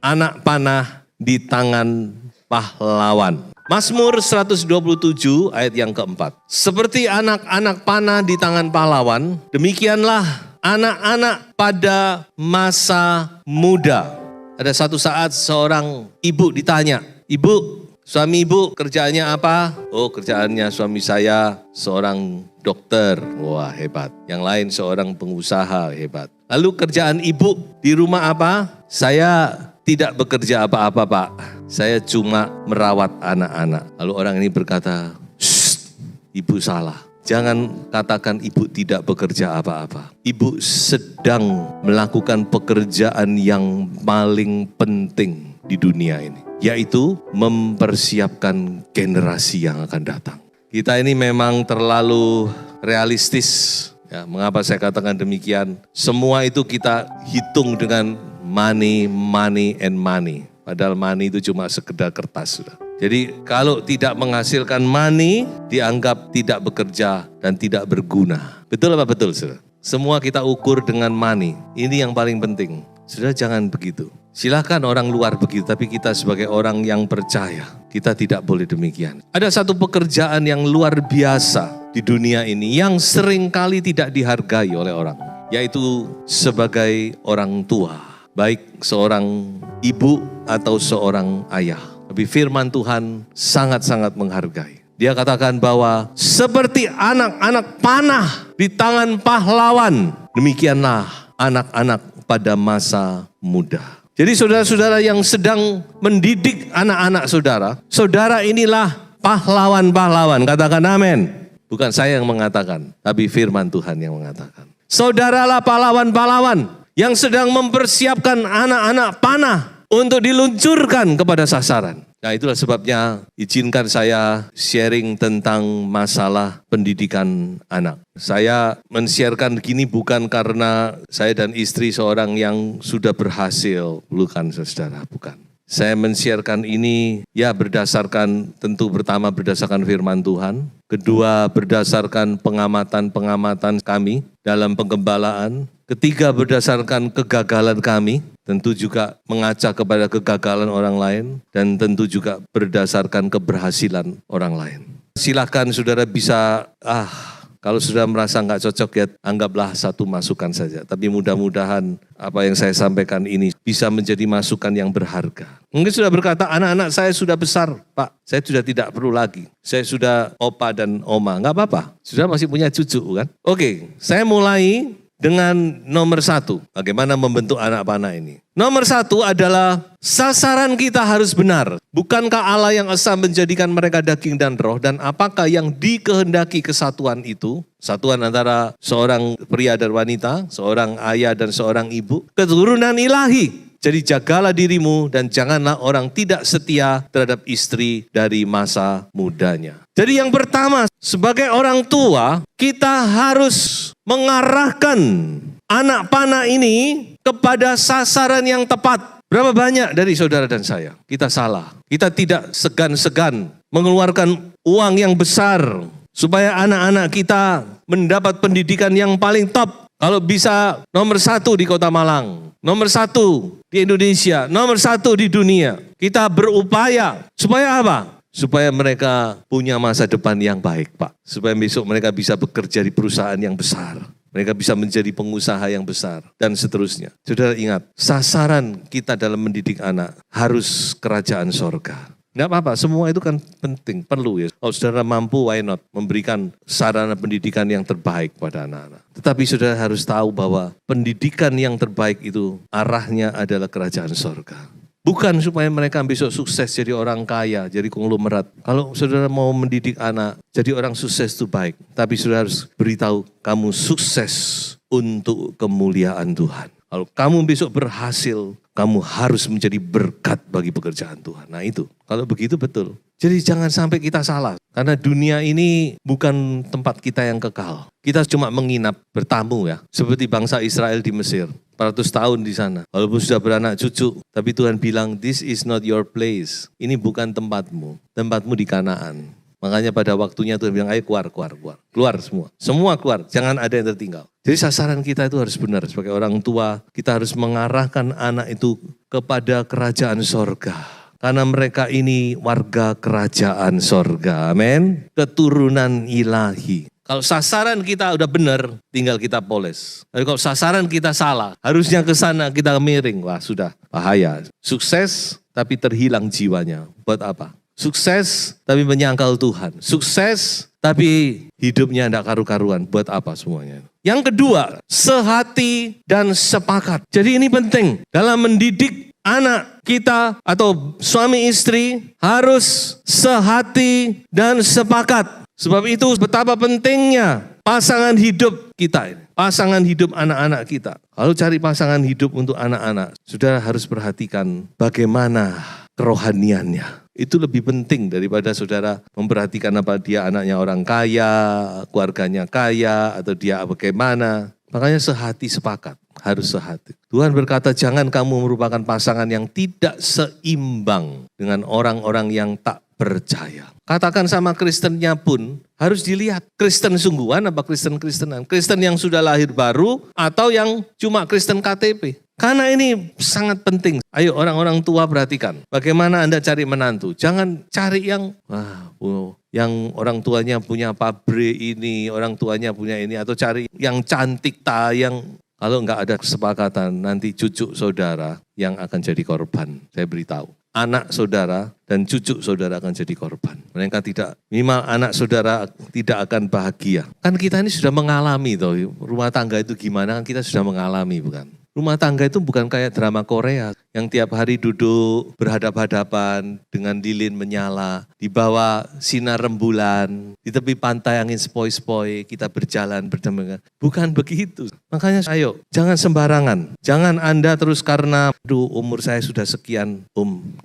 anak panah di tangan pahlawan. Mazmur 127 ayat yang keempat. Seperti anak-anak panah di tangan pahlawan, demikianlah anak-anak pada masa muda. Ada satu saat seorang ibu ditanya, "Ibu, suami ibu kerjaannya apa?" "Oh, kerjaannya suami saya seorang dokter." Wah, hebat. Yang lain seorang pengusaha, hebat. "Lalu kerjaan ibu di rumah apa?" "Saya tidak bekerja apa-apa, Pak. Saya cuma merawat anak-anak." Lalu orang ini berkata, "Shh, ibu salah. Jangan katakan ibu tidak bekerja apa-apa. Ibu sedang melakukan pekerjaan yang paling penting di dunia ini, yaitu mempersiapkan generasi yang akan datang." Kita ini memang terlalu realistis. Ya, mengapa saya katakan demikian? Semua itu kita hitung dengan money, and money. Padahal money itu cuma sekedar kertas sudah. Jadi kalau tidak menghasilkan money, dianggap tidak bekerja dan tidak berguna. Betul apa betul, saudara? Semua kita ukur dengan money. Ini yang paling penting. Saudara, jangan begitu. Silakan orang luar begitu, tapi kita sebagai orang yang percaya, kita tidak boleh demikian. Ada satu pekerjaan yang luar biasa di dunia ini yang seringkali tidak dihargai oleh orang, yaitu sebagai orang tua, baik seorang ibu atau seorang ayah. Tapi firman Tuhan sangat-sangat menghargai. Dia katakan bahwa seperti anak-anak panah di tangan pahlawan, demikianlah anak-anak pada masa muda. Jadi saudara-saudara yang sedang mendidik anak-anak saudara, saudara inilah pahlawan-pahlawan. Katakan amin. Bukan saya yang mengatakan, tapi firman Tuhan yang mengatakan. Saudaralah pahlawan-pahlawan yang sedang mempersiapkan anak-anak panah untuk diluncurkan kepada sasaran. Nah, itulah sebabnya izinkan saya sharing tentang masalah pendidikan anak. Saya men-sharekan begini bukan karena saya dan istri seorang yang sudah berhasil, bukan saudara, bukan. Saya men-sharekan ini ya berdasarkan, tentu pertama berdasarkan firman Tuhan. Kedua berdasarkan pengamatan-pengamatan kami dalam penggembalaan. Ketiga berdasarkan kegagalan kami, tentu juga mengaca kepada kegagalan orang lain. Dan tentu juga berdasarkan keberhasilan orang lain. Silakan saudara bisa, kalau sudah merasa nggak cocok ya anggaplah satu masukan saja. Tapi mudah-mudahan apa yang saya sampaikan ini bisa menjadi masukan yang berharga. Mungkin sudah berkata, anak-anak saya sudah besar, Pak. Saya sudah tidak perlu lagi. Saya sudah opa dan oma. Nggak apa-apa. Sudah masih punya cucu kan? Oke, saya mulai dengan nomor 1. Bagaimana membentuk anak panah ini? Nomor 1 adalah sasaran kita harus benar. Bukankah Allah yang esa menjadikan mereka daging dan roh? Dan apakah yang dikehendaki kesatuan itu? Satuan antara seorang pria dan wanita, seorang ayah dan seorang ibu. Keturunan ilahi. Jadi jagalah dirimu dan janganlah orang tidak setia terhadap istri dari masa mudanya. Jadi yang pertama, sebagai orang tua, kita harus mengarahkan anak panah ini kepada sasaran yang tepat. Berapa banyak dari saudara dan saya? Kita salah. Kita tidak segan-segan mengeluarkan uang yang besar supaya anak-anak kita mendapat pendidikan yang paling top. Kalau bisa nomor 1 di Kota Malang, nomor 1 di Indonesia, nomor 1 di dunia. Kita berupaya supaya apa? Supaya mereka punya masa depan yang baik, Pak. Supaya besok mereka bisa bekerja di perusahaan yang besar. Mereka bisa menjadi pengusaha yang besar dan seterusnya. Saudara ingat, sasaran kita dalam mendidik anak harus kerajaan sorga. Enggak apa-apa, semua itu kan penting, perlu ya. Kalau saudara mampu, why not? Memberikan sarana pendidikan yang terbaik pada anak-anak. Tetapi saudara harus tahu bahwa pendidikan yang terbaik itu arahnya adalah kerajaan sorga. Bukan supaya mereka besok sukses jadi orang kaya, jadi konglomerat. Kalau saudara mau mendidik anak, jadi orang sukses itu baik. Tapi saudara harus beritahu, kamu sukses untuk kemuliaan Tuhan. Kalau kamu besok berhasil, kamu harus menjadi berkat bagi pekerjaan Tuhan. Nah itu, kalau begitu betul. Jadi jangan sampai kita salah. Karena dunia ini bukan tempat kita yang kekal. Kita cuma menginap, bertamu ya. Seperti bangsa Israel di Mesir. 400 tahun di sana. Walaupun sudah beranak cucu. Tapi Tuhan bilang, this is not your place. Ini bukan tempatmu. Tempatmu di Kanaan. Makanya pada waktunya Tuhan bilang, ayo keluar. Keluar semua. Semua keluar, jangan ada yang tertinggal. Jadi sasaran kita itu harus benar. Sebagai orang tua, kita harus mengarahkan anak itu kepada kerajaan sorga. Karena mereka ini warga kerajaan sorga. Amin. Keturunan ilahi. Kalau sasaran kita udah benar, tinggal kita poles. Tapi kalau sasaran kita salah, harusnya ke sana kita miring. Wah sudah, bahaya. Sukses tapi terhilang jiwanya. Buat apa? Sukses tapi menyangkal Tuhan. Sukses tapi hidupnya tidak karu-karuan. Buat apa semuanya? Yang kedua, sehati dan sepakat. Jadi ini penting dalam mendidik anak kita atau suami istri harus sehati dan sepakat. Sebab itu betapa pentingnya pasangan hidup kita ini. Pasangan hidup anak-anak kita. Kalau cari pasangan hidup untuk anak-anak, saudara harus perhatikan bagaimana kerohaniannya. Itu lebih penting daripada saudara memperhatikan apa dia anaknya orang kaya, keluarganya kaya, atau dia bagaimana. Makanya sehati sepakat, harus sehati. Tuhan berkata jangan kamu merupakan pasangan yang tidak seimbang dengan orang-orang yang tak percaya. Katakan sama Kristennya pun harus dilihat. Kristen sungguhan apa Kristen-Kristenan? Kristen yang sudah lahir baru atau yang cuma Kristen KTP? Karena ini sangat penting. Ayo orang-orang tua perhatikan. Bagaimana Anda cari menantu? Jangan cari yang yang orang tuanya punya pabrik ini, orang tuanya punya ini. Atau cari yang cantik, yang kalau enggak ada kesepakatan, nanti cucu saudara yang akan jadi korban. Saya beritahu. Anak saudara dan cucu saudara akan jadi korban. Mereka tidak, minimal anak saudara tidak akan bahagia. Kan kita ini sudah mengalami toh, rumah tangga itu gimana, kan kita sudah mengalami bukan? Rumah tangga itu bukan kayak drama Korea yang tiap hari duduk berhadap-hadapan dengan lilin menyala, di bawah sinar rembulan, di tepi pantai angin sepoi-sepoi, kita berjalan berdampingan. Bukan begitu. Makanya ayo, jangan sembarangan. Jangan Anda terus karena, umur saya sudah sekian,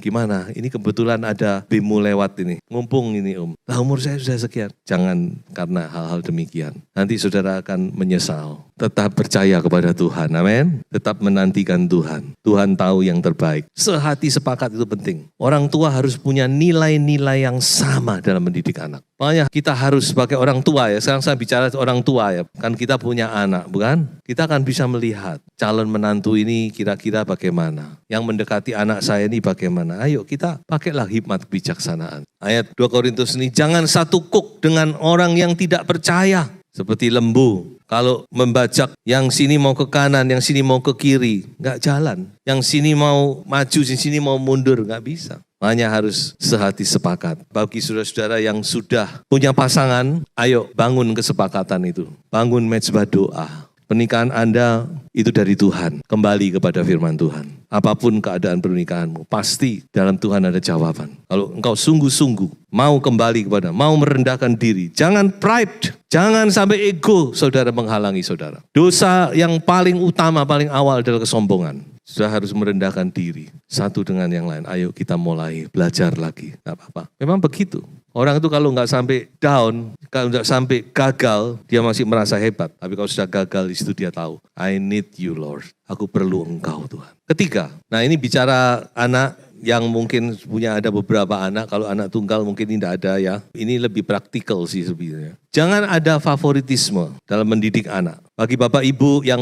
gimana? Ini kebetulan ada bimu lewat ini, ngumpung ini Lah umur saya sudah sekian. Jangan karena hal-hal demikian. Nanti saudara akan menyesal. Tetap percaya kepada Tuhan, amin. Tetap menantikan Tuhan. Tuhan tahu yang terbaik. Sehati sepakat itu penting. Orang tua harus punya nilai-nilai yang sama dalam mendidik anak. Makanya kita harus sebagai orang tua ya. Sekarang saya bicara orang tua ya. Kan kita punya anak, bukan? Kita akan bisa melihat calon menantu ini kira-kira bagaimana. Yang mendekati anak saya ini bagaimana. Ayo kita pakailah hikmat kebijaksanaan. Ayat 2 Korintus ini, jangan satu kuk dengan orang yang tidak percaya. Seperti lembu, kalau membajak yang sini mau ke kanan, yang sini mau ke kiri, nggak jalan. Yang sini mau maju, yang sini mau mundur, nggak bisa. Makanya harus sehati sepakat. Bagi saudara-saudara yang sudah punya pasangan, ayo bangun kesepakatan itu. Bangun mezbah doa. Pernikahan Anda itu dari Tuhan. Kembali kepada firman Tuhan. Apapun keadaan pernikahanmu, pasti dalam Tuhan ada jawaban. Kalau engkau sungguh-sungguh mau kembali kepada, mau merendahkan diri. Jangan pride, jangan sampai ego saudara menghalangi saudara. Dosa yang paling utama, paling awal adalah kesombongan. Sudah harus merendahkan diri satu dengan yang lain. Ayo kita mulai belajar lagi. Gak apa-apa. Memang begitu. Orang itu kalau nggak sampai down, kalau nggak sampai gagal, dia masih merasa hebat. Tapi kalau sudah gagal, di situ dia tahu, I need you Lord. Aku perlu engkau Tuhan. Ketiga, nah ini bicara anak yang mungkin punya ada beberapa anak. Kalau anak tunggal mungkin tidak ada ya. Ini lebih praktikal sih sebenarnya. Jangan ada favoritisme dalam mendidik anak. Bagi bapak ibu yang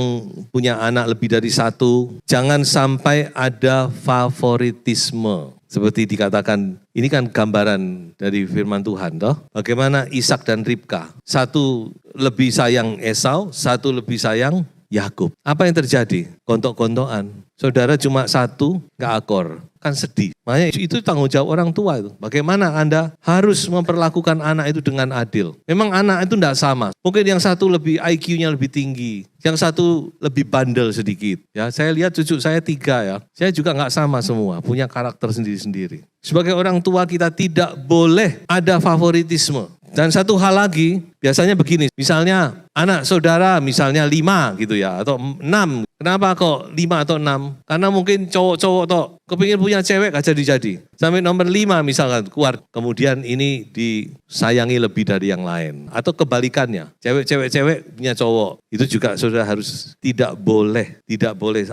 punya anak lebih dari satu, jangan sampai ada favoritisme. Seperti dikatakan, ini kan gambaran dari firman Tuhan, toh. Bagaimana Ishak dan Ribka, satu lebih sayang Esau, satu lebih sayang Yakub. Apa yang terjadi? Gontok-gontokan. Saudara cuma satu, gak akor. Kan sedih. Makanya itu tanggung jawab orang tua itu. Bagaimana Anda harus memperlakukan anak itu dengan adil. Memang anak itu tidak sama. Mungkin yang satu lebih IQ-nya lebih tinggi. Yang satu lebih bandel sedikit. Ya, saya lihat cucu saya 3 ya. Saya juga gak sama semua. Punya karakter sendiri-sendiri. Sebagai orang tua kita tidak boleh ada favoritisme. Dan satu hal lagi, biasanya begini, misalnya anak saudara misalnya 5 gitu ya, atau 6. Kenapa kok 5 atau 6? Karena mungkin cowok-cowok toh kepingin punya cewek gak jadi-jadi. Sampai nomor 5 misalkan keluar, kemudian ini disayangi lebih dari yang lain. Atau kebalikannya, cewek punya cowok. Itu juga saudara harus tidak boleh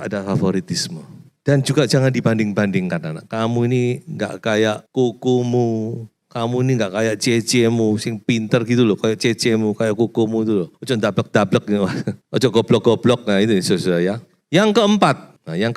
ada favoritisme. Dan juga jangan dibanding-bandingkan anak. Kamu ini gak kayak kukumu. kamu ini nggak kayak cecemu, sing pinter gitu loh, kayak cecemu, kayak kukumu itu loh. Ojo dablek-dablek, ojo goblok-goblok, nah itu saudara ya. Yang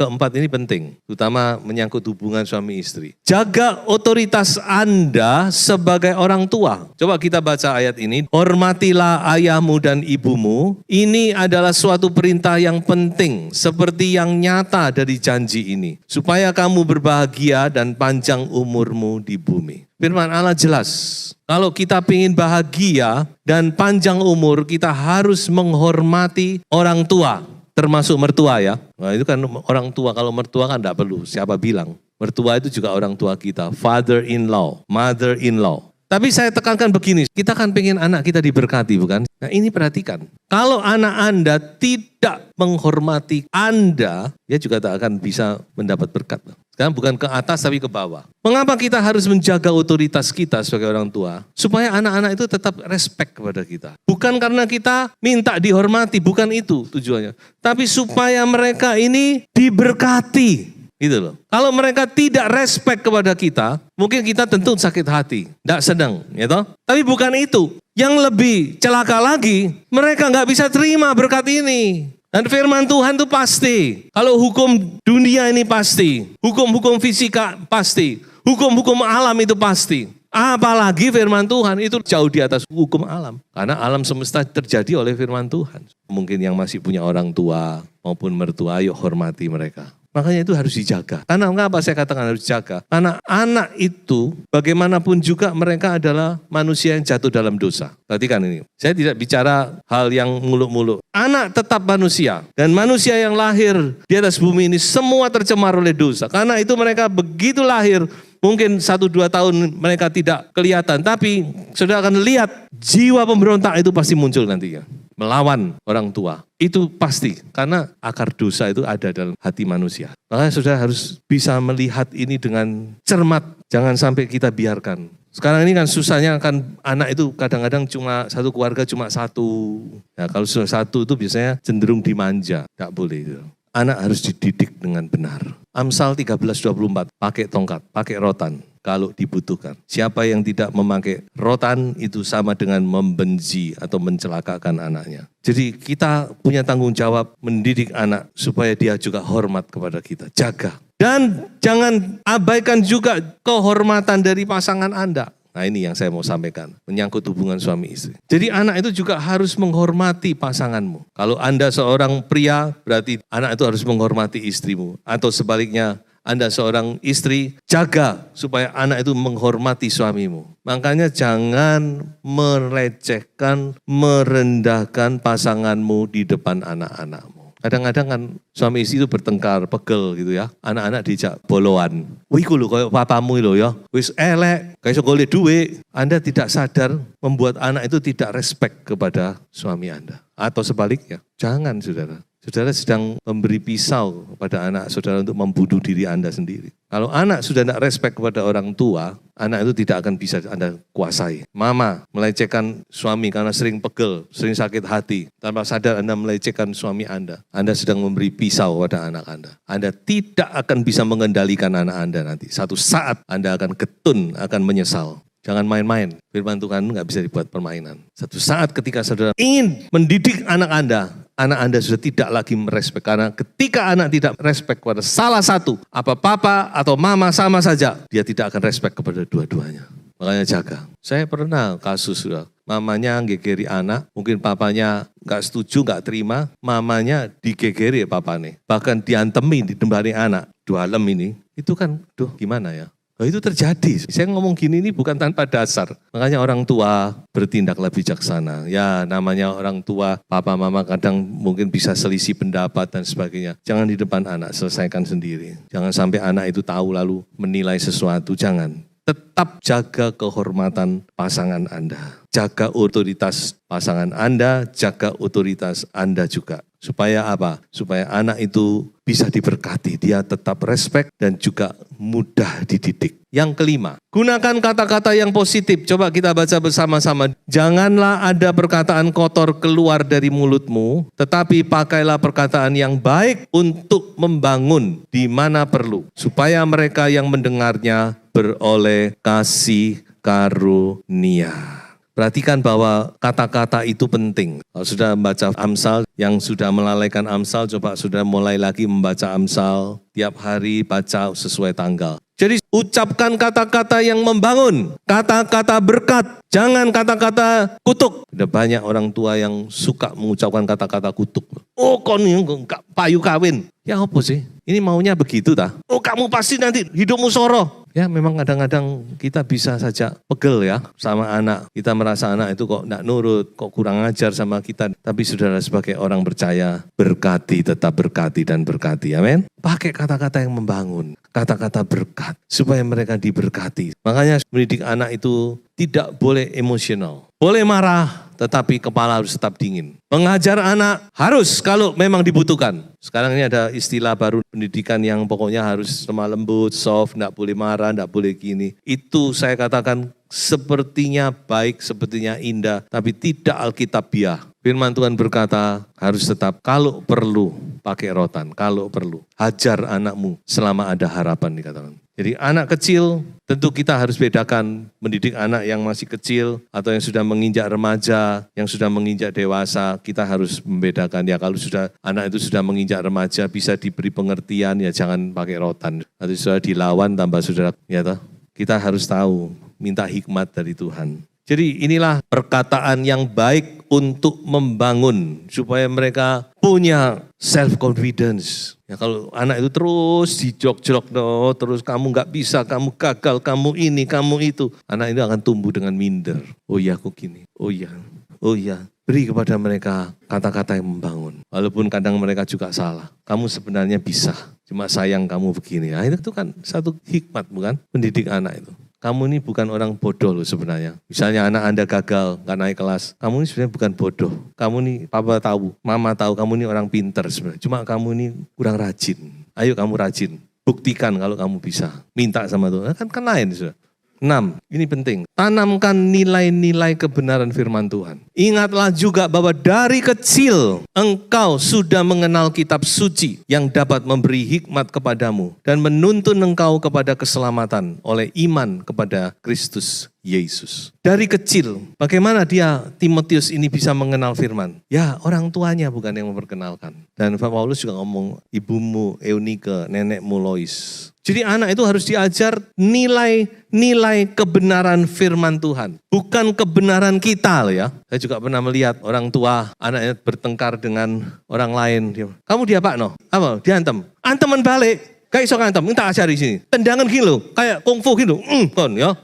keempat ini penting, terutama menyangkut hubungan suami istri. Jaga otoritas Anda sebagai orang tua. Coba kita baca ayat ini. Hormatilah ayahmu dan ibumu. Ini adalah suatu perintah yang penting, seperti yang nyata dari janji ini. Supaya kamu berbahagia dan panjang umurmu di bumi. Firman Allah jelas. Kalau kita ingin bahagia dan panjang umur, kita harus menghormati orang tua. Termasuk mertua ya. Nah itu kan orang tua, kalau mertua kan enggak perlu, siapa bilang. Mertua itu juga orang tua kita, father-in-law, mother-in-law. Tapi saya tekankan begini, kita kan pengen anak kita diberkati bukan? Nah ini perhatikan, kalau anak Anda tidak menghormati Anda, dia juga tak akan bisa mendapat berkat. Sekarang bukan ke atas tapi ke bawah. Mengapa kita harus menjaga otoritas kita sebagai orang tua? Supaya anak-anak itu tetap respect kepada kita. Bukan karena kita minta dihormati, bukan itu tujuannya. Tapi supaya mereka ini diberkati. Gitu loh. Kalau mereka tidak respect kepada kita, mungkin kita tentu sakit hati, tidak senang, ya toh? Tapi bukan itu. Yang lebih celaka lagi, mereka nggak bisa terima berkat ini. Dan firman Tuhan itu pasti. Kalau hukum dunia ini pasti, hukum-hukum fisika pasti, hukum-hukum alam itu pasti. Apalagi firman Tuhan itu jauh di atas hukum alam. Karena alam semesta terjadi oleh firman Tuhan. Mungkin yang masih punya orang tua maupun mertua, ayo hormati mereka. Makanya itu harus dijaga. Karena mengapa saya katakan harus dijaga? Karena anak itu bagaimanapun juga mereka adalah manusia yang jatuh dalam dosa. Perhatikan ini. Saya tidak bicara hal yang muluk-muluk. Anak tetap manusia. Dan manusia yang lahir di atas bumi ini semua tercemar oleh dosa. Karena itu mereka begitu lahir, mungkin 1-2 tahun mereka tidak kelihatan. Tapi saudara akan lihat jiwa pemberontak itu pasti muncul nantinya. Melawan orang tua. Itu pasti. Karena akar dosa itu ada dalam hati manusia. Makanya saudara harus bisa melihat ini dengan cermat. Jangan sampai kita biarkan. Sekarang ini kan susahnya kan anak itu kadang-kadang cuma satu keluarga cuma satu. Ya, kalau sudah satu itu biasanya cenderung dimanja. Tidak boleh itu. Anak harus dididik dengan benar. Amsal 13:24, pakai tongkat, pakai rotan kalau dibutuhkan. Siapa yang tidak memakai rotan itu sama dengan membenci atau mencelakakan anaknya. Jadi kita punya tanggung jawab mendidik anak supaya dia juga hormat kepada kita. Jaga. Dan jangan abaikan juga kehormatan dari pasangan Anda. Nah ini yang saya mau sampaikan, menyangkut hubungan suami istri. Jadi anak itu juga harus menghormati pasanganmu. Kalau Anda seorang pria, berarti anak itu harus menghormati istrimu. Atau sebaliknya, Anda seorang istri, jaga supaya anak itu menghormati suamimu. Makanya jangan melecehkan, merendahkan pasanganmu di depan anak-anakmu. Kadang-kadang kan suami istri itu bertengkar, pegel gitu ya. Anak-anak dijak boloan. Wih ku lho koyo papamu lho ya. Wis elek, kayak golek duit. Anda tidak sadar membuat anak itu tidak respect kepada suami Anda. Atau sebaliknya, jangan saudara. Saudara sedang memberi pisau kepada anak saudara untuk membunuh diri Anda sendiri. Kalau anak sudah tidak respect kepada orang tua, anak itu tidak akan bisa Anda kuasai. Mama melecehkan suami karena sering pegel, sering sakit hati. Tanpa sadar Anda melecehkan suami Anda. Anda sedang memberi pisau pada anak Anda. Anda tidak akan bisa mengendalikan anak Anda nanti. Satu saat Anda akan getun, akan menyesal. Jangan main-main. Firman Tuhan nggak bisa dibuat permainan. Satu saat ketika saudara ingin mendidik anak Anda sudah tidak lagi merespek. Karena ketika anak tidak respek kepada salah satu, apa papa atau mama sama saja, dia tidak akan respek kepada dua-duanya. Makanya jaga. Saya pernah kasus sudah, mamanya gegeri anak, mungkin papanya nggak setuju, nggak terima, mamanya digegeri papanya. Bahkan diantemi, ditembari anak. Dualem ini, itu kan, gimana ya? Oh, itu terjadi. Saya ngomong gini ini bukan tanpa dasar. Makanya orang tua bertindaklah bijaksana. Ya namanya orang tua, papa mama kadang mungkin bisa selisih pendapat dan sebagainya. Jangan di depan anak, selesaikan sendiri. Jangan sampai anak itu tahu lalu menilai sesuatu, jangan. Tetap jaga kehormatan pasangan Anda. Jaga otoritas pasangan Anda, jaga otoritas Anda juga. Supaya apa? Supaya anak itu bisa diberkati, dia tetap respek dan juga mudah dididik. Yang kelima, gunakan kata-kata yang positif. Coba kita baca bersama-sama. Janganlah ada perkataan kotor keluar dari mulutmu, tetapi pakailah perkataan yang baik untuk membangun di mana perlu. Supaya mereka yang mendengarnya beroleh kasih karunia. Perhatikan bahwa kata-kata itu penting. Kalau sudah membaca Amsal, yang sudah melalaikan Amsal, coba sudah mulai lagi membaca Amsal. Tiap hari baca sesuai tanggal. Jadi ucapkan kata-kata yang membangun, kata-kata berkat, jangan kata-kata kutuk. Ada banyak orang tua yang suka mengucapkan kata-kata kutuk. Oh, kau nih enggak payu kawin. Ya apa sih? Ini maunya begitu tak? Oh, kamu pasti nanti hidupmu soroh. Ya memang kadang-kadang kita bisa saja pegel ya sama anak. Kita merasa anak itu kok enggak nurut, kok kurang ajar sama kita. Tapi saudara sebagai orang percaya, berkati, tetap berkati dan berkati. Amin. Pakai kata-kata yang membangun, kata-kata berkat supaya mereka diberkati. Makanya mendidik anak itu tidak boleh emosional. Boleh marah, tetapi kepala harus tetap dingin. Mengajar anak harus kalau memang dibutuhkan. Sekarang ini ada istilah baru pendidikan yang pokoknya harus lemah lembut, soft, enggak boleh marah, enggak boleh gini. Itu saya katakan sepertinya baik, sepertinya indah, tapi tidak alkitabiah. Firman Tuhan berkata harus tetap kalau perlu pakai rotan, kalau perlu. Hajar anakmu selama ada harapan dikatakan. Jadi anak kecil tentu kita harus bedakan mendidik anak yang masih kecil atau yang sudah menginjak remaja, yang sudah menginjak dewasa, kita harus membedakan ya kalau sudah anak itu sudah menginjak remaja bisa diberi pengertian ya jangan pakai rotan. Atau sudah dilawan tambah saudara ya toh. Kita harus tahu minta hikmat dari Tuhan. Jadi inilah perkataan yang baik untuk membangun supaya mereka punya self-confidence. Ya kalau anak itu terus dijok-jok, no, terus kamu nggak bisa, kamu gagal, kamu ini, kamu itu. Anak itu akan tumbuh dengan minder. Oh iya aku gini, oh iya. Beri kepada mereka kata-kata yang membangun. Walaupun kadang mereka juga salah. Kamu sebenarnya bisa, cuma sayang kamu begini. Nah, itu kan satu hikmat bukan? Mendidik anak itu. Kamu ini bukan orang bodoh loh sebenarnya. Misalnya anak Anda gagal, gak naik kelas. Kamu ini sebenarnya bukan bodoh. Kamu ini papa tahu, mama tahu kamu ini orang pintar sebenarnya. Cuma kamu ini kurang rajin. Ayo kamu rajin. Buktikan kalau kamu bisa. Minta sama Tuhan. Kan lain sudah. 6, ini penting. Tanamkan nilai-nilai kebenaran firman Tuhan. Ingatlah juga bahwa dari kecil engkau sudah mengenal kitab suci yang dapat memberi hikmat kepadamu dan menuntun engkau kepada keselamatan oleh iman kepada Kristus Yesus. Dari kecil, bagaimana Timotius ini bisa mengenal firman? Ya, orang tuanya bukan yang memperkenalkan. Dan Paulus juga ngomong, ibumu Eunike, nenekmu Lois. Jadi anak itu harus diajar nilai kebenaran firman Tuhan. Bukan kebenaran kita loh ya. Saya juga pernah melihat orang tua anaknya bertengkar dengan orang lain. Kamu diapa no? Apa? Diantem. Anteman balik. Kayak iso ngantem, tak ajari sini. Tendangan gini loh, kayak kungfu gini loh. Kon ya.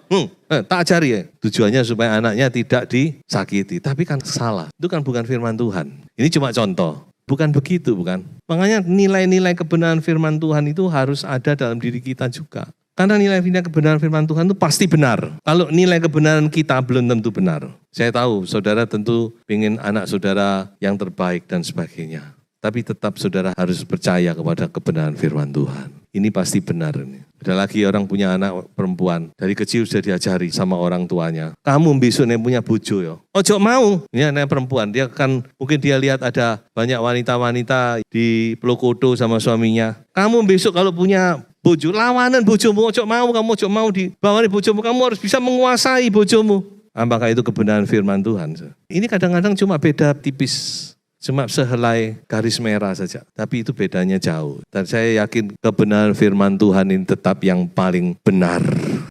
Tak ajari ya. Tujuannya supaya anaknya tidak disakiti. Tapi kan salah. Itu kan bukan firman Tuhan. Ini cuma contoh. Bukan begitu, bukan? Makanya nilai-nilai kebenaran firman Tuhan itu harus ada dalam diri kita juga. Karena nilai-nilai kebenaran firman Tuhan itu pasti benar. Kalau nilai kebenaran kita belum tentu benar. Saya tahu saudara tentu ingin anak saudara yang terbaik dan sebagainya. Tapi tetap saudara harus percaya kepada kebenaran firman Tuhan. Ini pasti benar ini. Ada lagi orang punya anak perempuan. Dari kecil sudah diajari sama orang tuanya. Kamu besok nih punya bojo ya. Ojo mau. Ini anak perempuan. Dia kan mungkin dia lihat ada banyak wanita-wanita di Plokoto sama suaminya. Kamu besok kalau punya bojo, lawanan bojomu. Ojo mau, kamu ojo mau dibawani bojomu. Kamu harus bisa menguasai bojomu. Apakah itu kebenaran firman Tuhan? Ini kadang-kadang cuma beda tipis. Cuma sehelai garis merah saja. Tapi itu bedanya jauh. Dan saya yakin kebenaran firman Tuhan ini tetap yang paling benar.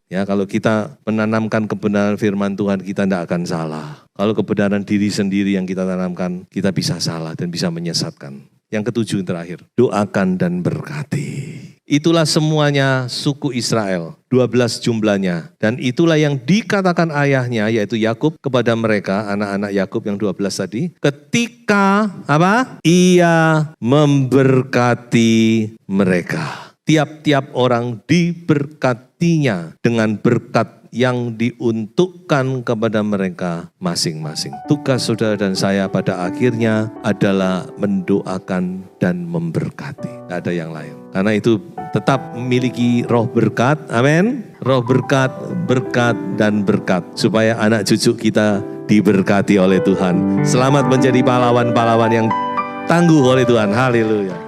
Ya, kalau kita menanamkan kebenaran firman Tuhan, kita tidak akan salah. Kalau kebenaran diri sendiri yang kita tanamkan, kita bisa salah dan bisa menyesatkan. Yang ketujuh yang terakhir, doakan dan berkati. Itulah semuanya suku Israel, 12 jumlahnya. Dan itulah yang dikatakan ayahnya, yaitu Yakub kepada mereka, anak-anak Yakub yang 12 tadi. Ketika apa? Ia memberkati mereka. Tiap-tiap orang diberkatinya dengan berkat yang diuntukkan kepada mereka masing-masing. Tugas saudara dan saya pada akhirnya adalah mendoakan dan memberkati. Tidak ada yang lain. Karena itu tetap memiliki roh berkat, amin. Roh berkat, berkat, dan berkat. Supaya anak cucu kita diberkati oleh Tuhan. Selamat menjadi pahlawan-pahlawan yang tangguh oleh Tuhan. Haleluya.